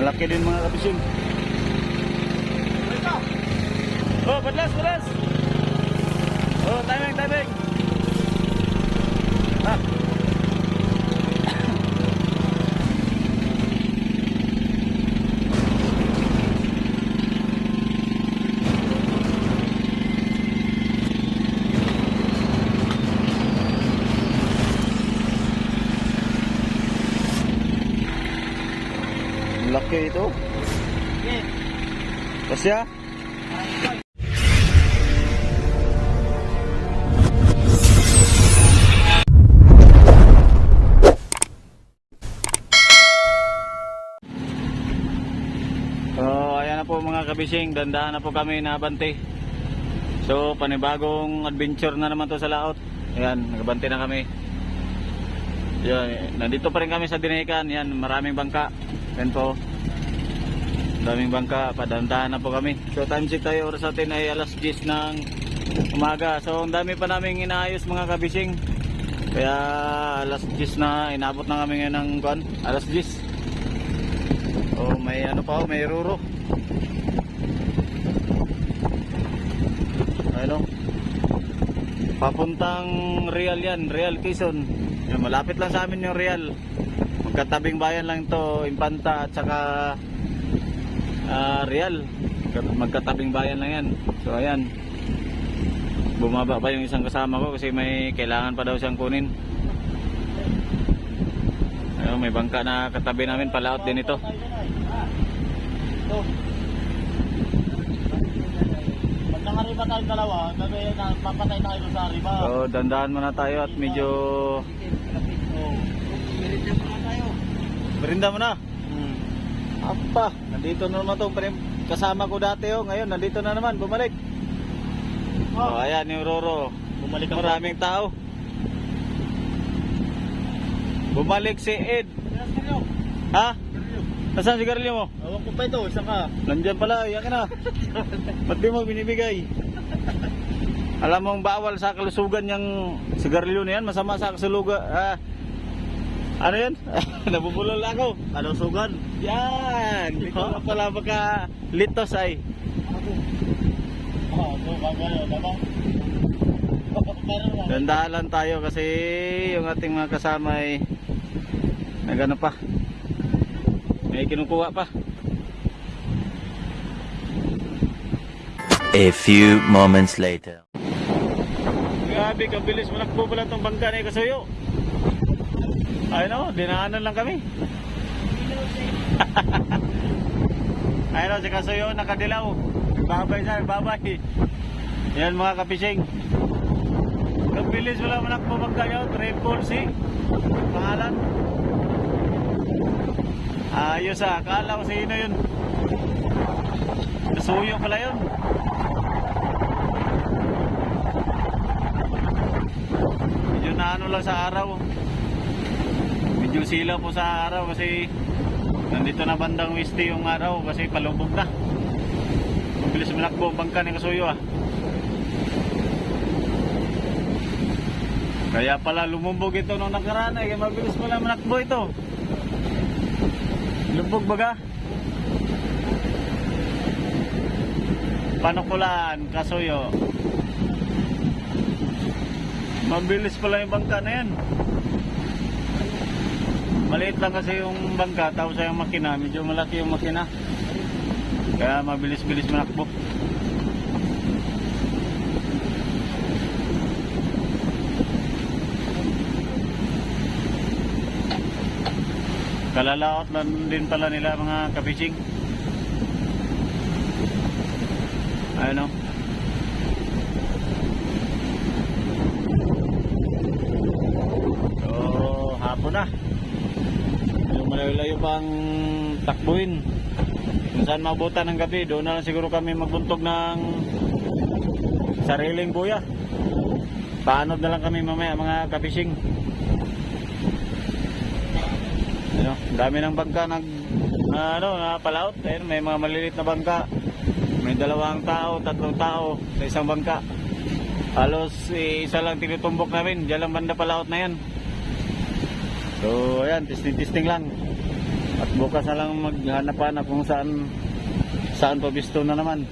Malaki din mga kabising. Oh, badlas, badlas. Oh, timing, timing. Ah. Laki ito. Kasya? So, ayan na po mga kabising, dandahan na po kami nabante. So, panibagong adventure na naman to sa laot. Ayan, nagabante na kami. Yan, nandito pa rin kami sa Dinahican. Yan, maraming bangka. Yan po. Daming bangka, padandahan na po kami. So, time check tayo, oras natin ay alas 10 ng umaga. So, ang dami pa naming inaayos mga kabising. Kaya alas 10 na, inabot na kami ngayon ng kuan, alas 10. Oh, may ano pa, may ruro. Ano? Papuntang Real yan, Real Quezon. Yan, malapit lang sa amin yung Real. Magkatabing bayan lang to, Infanta at saka Real. Magkatabing bayan lang yan. So ayan, bumaba pa yung isang kasama ko kasi may kailangan pa daw siyang kunin. Ayun, may bangka na katabi namin, palaot din ito. Pag nakariba tayong dalawa, papatay na kayo sa riba. So dandahan muna tayo at medyo merinda muna. Apa, nandito na naman itong kasama ko dati oh. Ngayon nandito na naman, bumalik. Oh, ayan yung Roro. Bumalik ang maraming tao. Bumalik si Ed. Ha? Nasaan sigarilyo mo? Awak ko pa ito, isa ka. Nandiyan pala, yan ka na. Ba't di mo binibigay? Alam mong bawal sa kalusugan yung sigarilyo na yan, masama sa kalusugan. Ano yan? Nabubulol ako. Kalusugan. Yan! Ito na pala baka litos ay. Ito, bagay, diba? Dandahan lang tayo kasi yung ating mga kasama ay nagano pa. May kinukuha pa. A few moments later. Grabe, kabilis malakbo pala itong bangka na Kasuyo. Ay no, dinaanan lang kami. Ay no, si Kasuyo nakadilaw. Babay siya, babay. Yan mga kapising. Kabilis wala malakbo bangka nyo, Triple C pangalan. Ayos akala ko sino yun. Kasuyo pala yun. Medyo na ano lang sa araw. Medyo silaw po sa araw kasi nandito na bandang weste yung araw kasi palubog na. Mabilis malakbo ang bangka ng Kasuyo ah. Kaya pala lumumbog ito nung nakaraan ay mabilis pala malakbo ito. Lubog baga. Panukulaan, Kasuyo. Mabilis pala yung bangka na yan. Maliit lang kasi yung bangka, tapos yung makina, medyo malaki yung makina. Kaya mabilis-bilis manakbo. Kalalaot lang din pala nila mga kabising. Ayun o. So, hapon na. Yung malayo-layo pang takbuhin. Kung saan mabutan ng gabi, doon na lang siguro kami magbuntog ng sariling buya. Paanod na lang kami mamaya mga kabising. Ano, dami ng bangka napalaot. Ayun, may mga maliliit na bangka. May 2 tao, 3 tao sa isang bangka. Halos isa lang tinutumbok namin. Diyan lang banda palaot na yan. So ayan, testing lang. At bukas na lang maghanap-hanap kung saan pabisto na naman.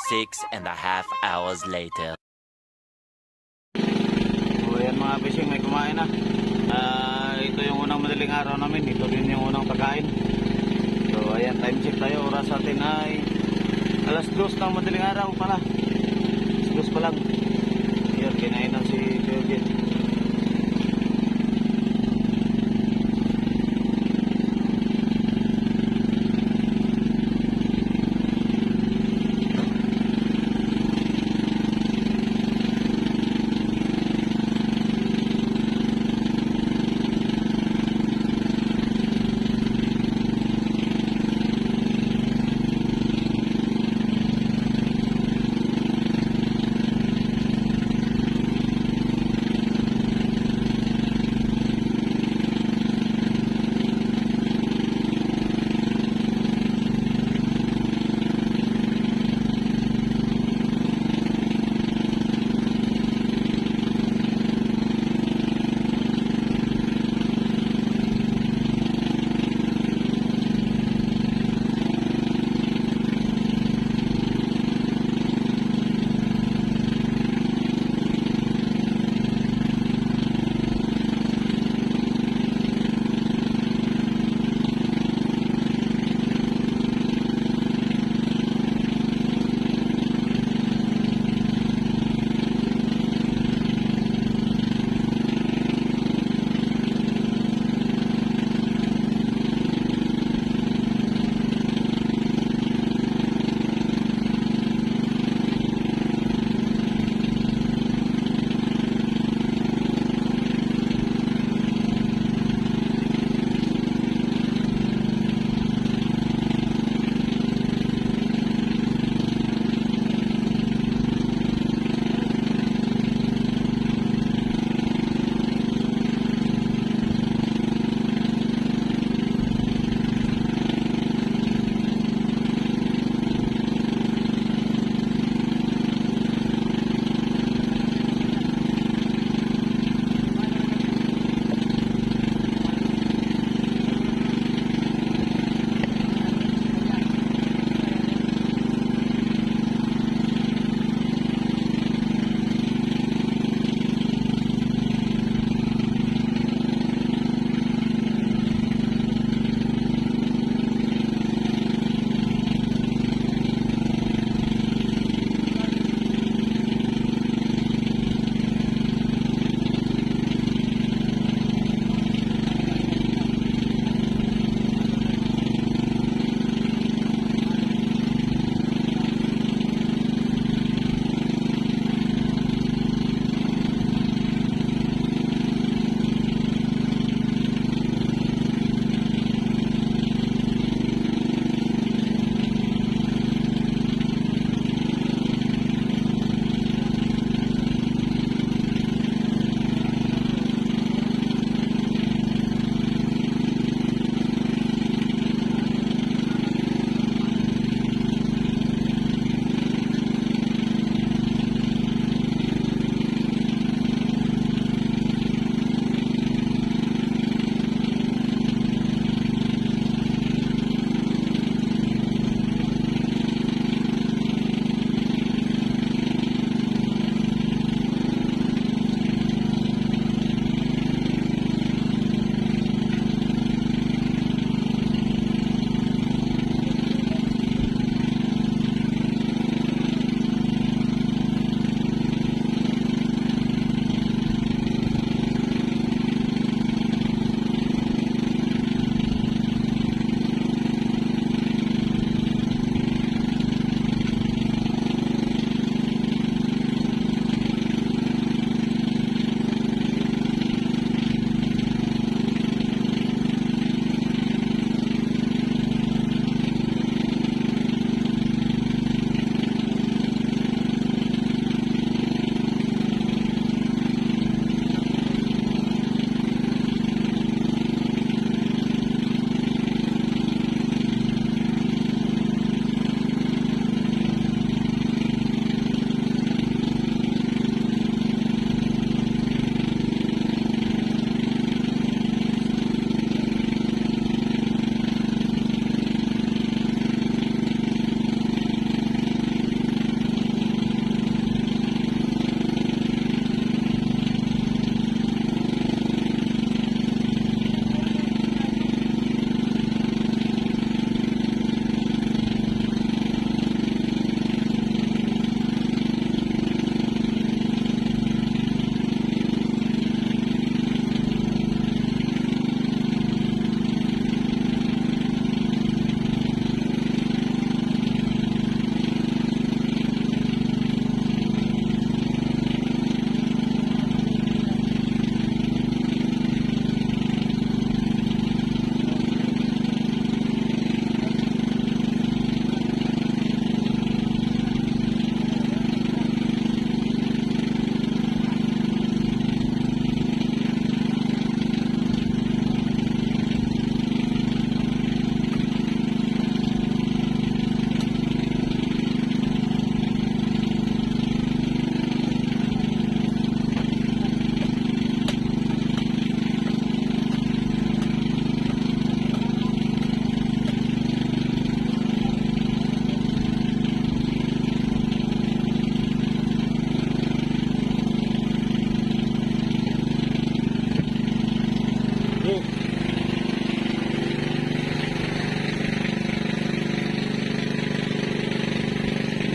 6.5 hours later. So ayan mga fishing, may kumain na. Ito yung unang madaling araw namin. Ito din yung unang pagkain. So ayan, time check tayo. Oras natin ay alas 2 ng madaling araw pala. Alas 2 pa lang. Ayan, kinain na si Jorgen.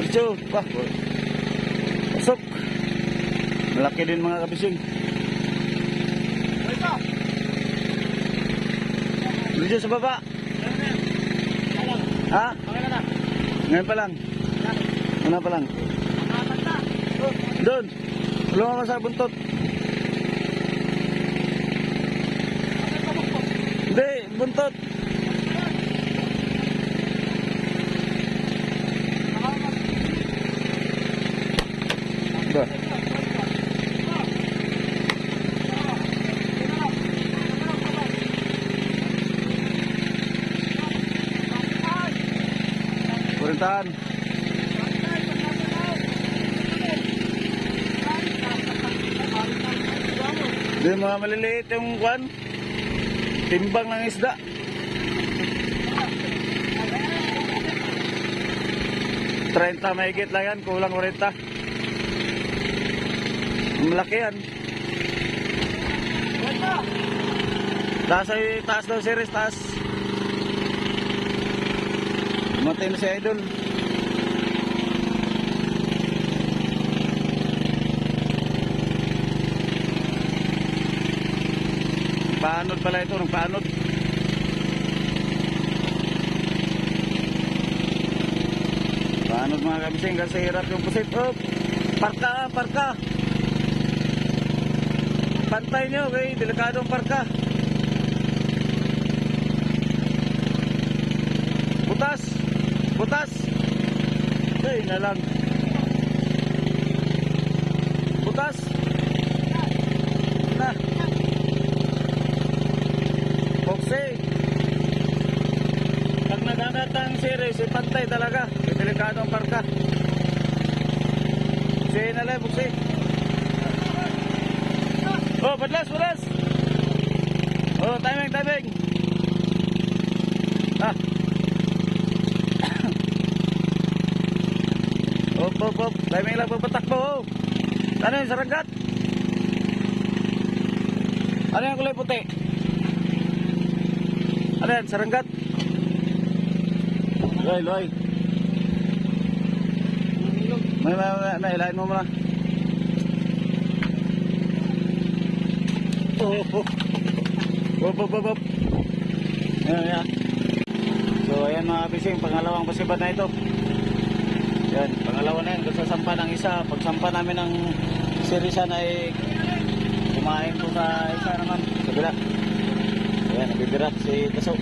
Diretso. Wah, pasok. Malaki din mga kabising. Diretso sa baba. Ha? Ngayon pa lang. Ano pa lang? Doon. Tulungan ka sa buntot. Hindi, buntot. Ba. Kurintahan. Di mga maliliit yung kwan. Timbang ng isda. Trenta mahigit lang yan, kulang 40. Malaki yan. Taas daw si Riz, taas. Matay na si Idol. Paanod pala ito, ng paanod. Paanod mga kabising, kasi hirap yung pusit. Oh, parka, parka. Pantay nyo, okay? Delikadong parka. Butas. Butas. Ay, na lang. Butas. Na. Boxe. Pag nagagat ang series, pantay talaga. Delikado ang parka. Boxe na lang, boxe. Oh, padlas, padlas. Oh, timing, timing. Ah. Op. Timing lang papatakbo. Oh. Ano yung saranggat? Ano yung kulay puti? Ano yan, saranggat? Loy. May ilahin mo muna. Op. Ayan. So ayan mga fishing, pangalawang pasibad na ito. Yan, pangalawa na yan. Gusto sampa ng isa. Pag sampa namin ng sirisan ay kumain ko sa isa naman. Sa bila. Ayan, nabibirat si Taso.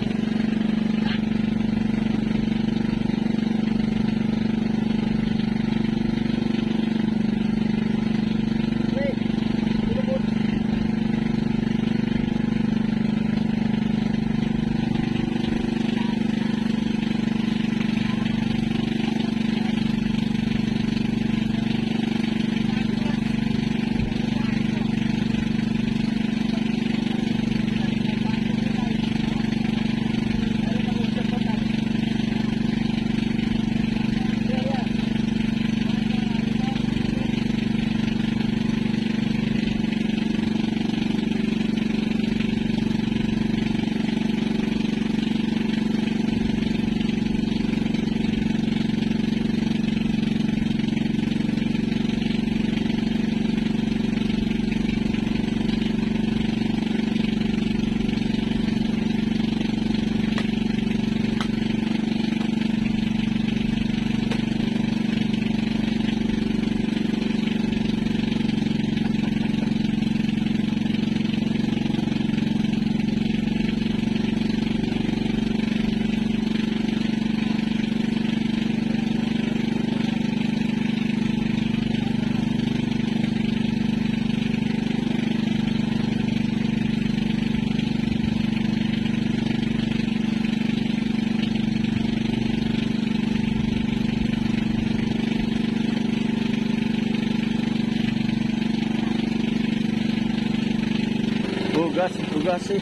Tugas sih.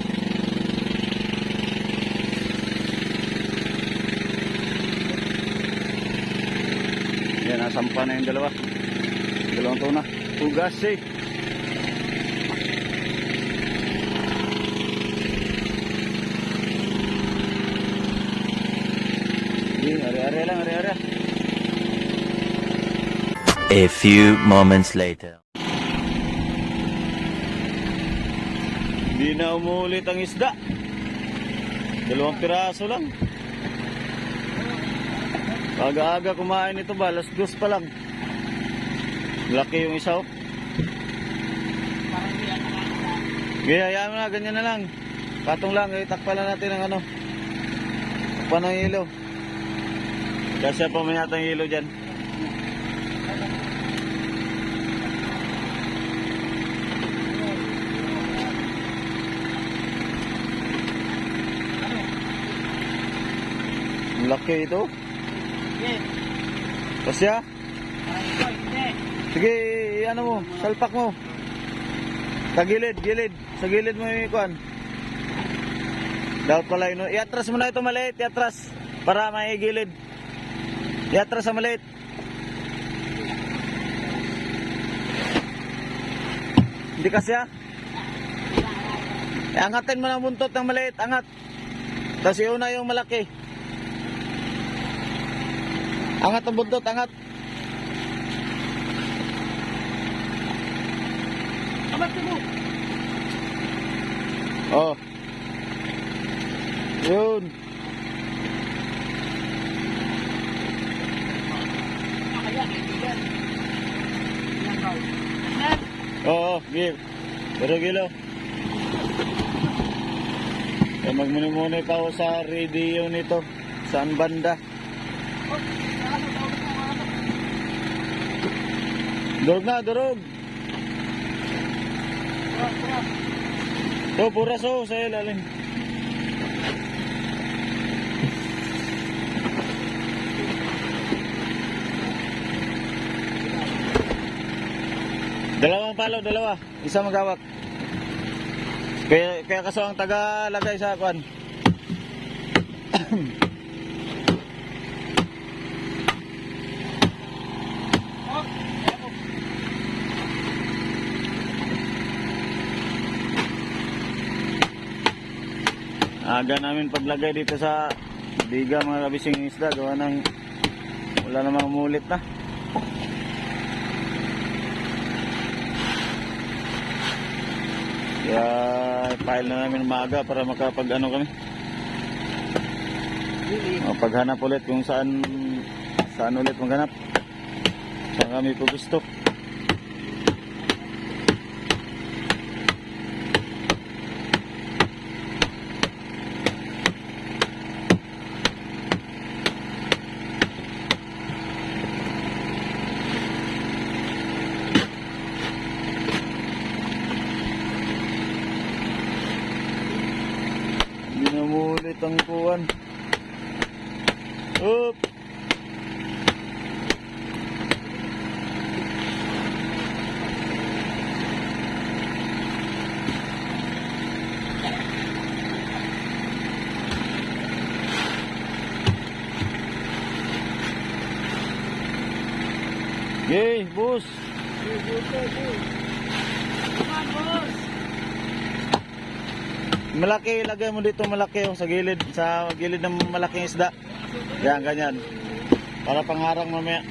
Yan, nasampa na yung dalawang tuna. Tugas sih. Ari-ari lang, ari-ari. A few moments later. Hindi na umuulit ang isda. 2 piraso lang. Aga-aga kumain ito ba? Alas 2 pa lang. Laki yung isa. Oh. Hayaan mo na, ganyan na lang. Patong lang, takpan lang natin ang ano. Takpan ng hilo. Kasi pa may yata yung hilo dyan. Laki ito. Kasya? Sige, ano mo, salpak mo. Sa gilid, gilid. Sa gilid mo yung ikuan. Dapat pala yun. Iatras mo na ito maliit, iatras. Para may gilid. Iatras sa maliit. Hindi kasya? Angatin mo ng buntot ng maliit, angat. Tapos iuna yung malaki. Angat ang buntot, angat. Amat mo. Oh. Yun. Oo, gil. Pero gilo. Eh, magmuni-muni pa ako sa radio nito. Saan banda? Durog na, durog. Oh, puras oh, sa ilalim. Dalawang palo, dalawa. Isa magawak. Kaya kaso ang taga-lagay sa kwan. Aga namin paglagay dito sa biga mga kabising isda. Gawa ng wala namang umulit na. Kaya file na namin maaga para makapag ano kami. Paghanap ulit kung saan ulit maghanap. Saan kami po gusto. Ginumulit ang kuwan. Up. Yay, boss. Malaki, ilagay mo dito malaki oh, sa gilid ng malaking isda. Yan, ganyan. Para pangharang mamaya.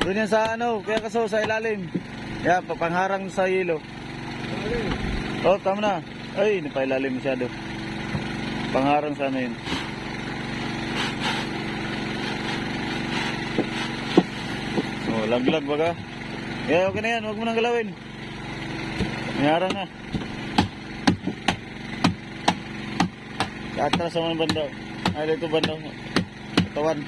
Doon yan sa ano, kaya kaso sa ilalim. Yan, pangharang sa hilo. Oh, tama na. Ay, napailalim masyado. Pangharang sa ano yun. Oh, laglag baga. Yeah, okay na yan, huwag mo nang galawin. Pangharang na. Atras sa mga banda. Ay, dito banda. Katawan.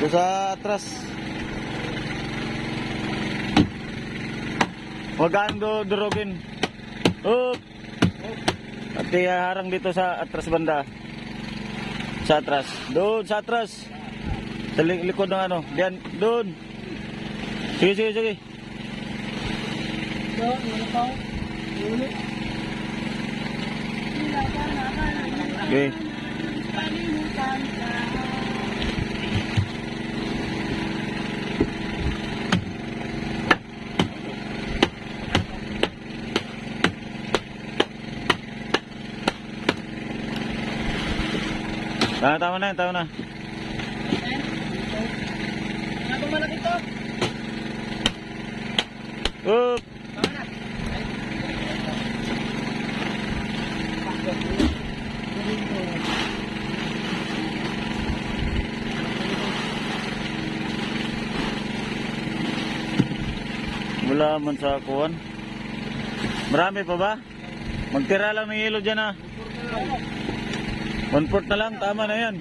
Ito sa atras. Huwag kang durugin. Up! At harang dito sa atras banda. Sa atras. Doon, sa atras. Sa likod ng ano. Diyan, doon. Sige, sige, sige. Okay. Tama na, tama na. Ano malaki to? Up! Wala man sa kuwan. Marami pa ba? Magtira lang ng yelo dyan, 1/4 na lang, tama na yan.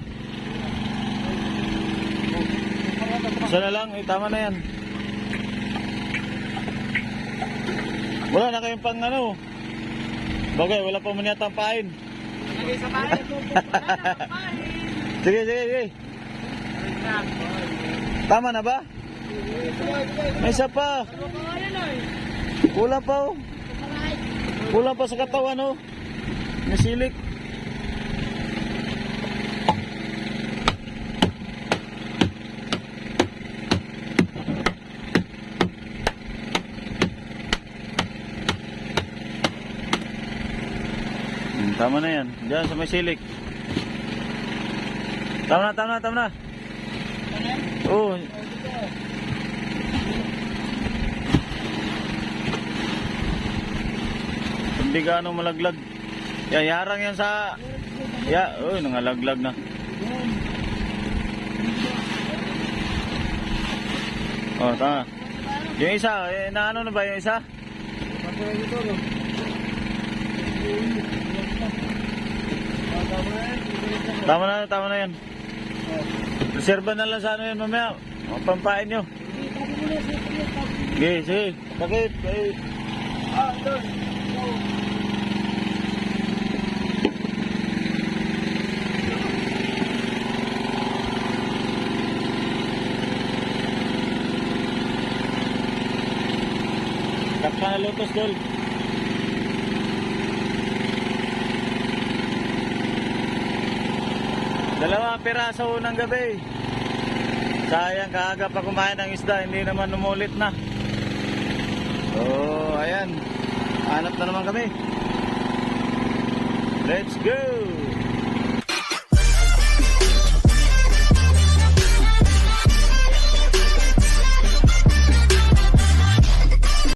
Isa na lang, tama na yan. Wala na kayong pang ano. Bagay, wala pa man yata ang pain. Lagay sa bahay. Sige, sige, sige. Tama na ba? May isa pa. Kulang pa, oh. Kulang pa sa katawan, oh. Nasilik. Tama na yan. Diyan sa may silik. Tama na, tama na, tama na. Oo. Hindi gaano malaglag. Yan, yarang yan sa... Uy, nangalaglag na. Oh, tama. Yung isa, naano na ba yung isa? Tama na yan. Reserva na lang sa ano yan mamaya. Pampain nyo. Sige, sige. Sakit. Kapka na lotos, Dol. Dalawang piraso unang gabi. Sayang, kaaga pa kumain ng isda, hindi naman umulit na. So, ayan. Hanap na naman kami. Let's go!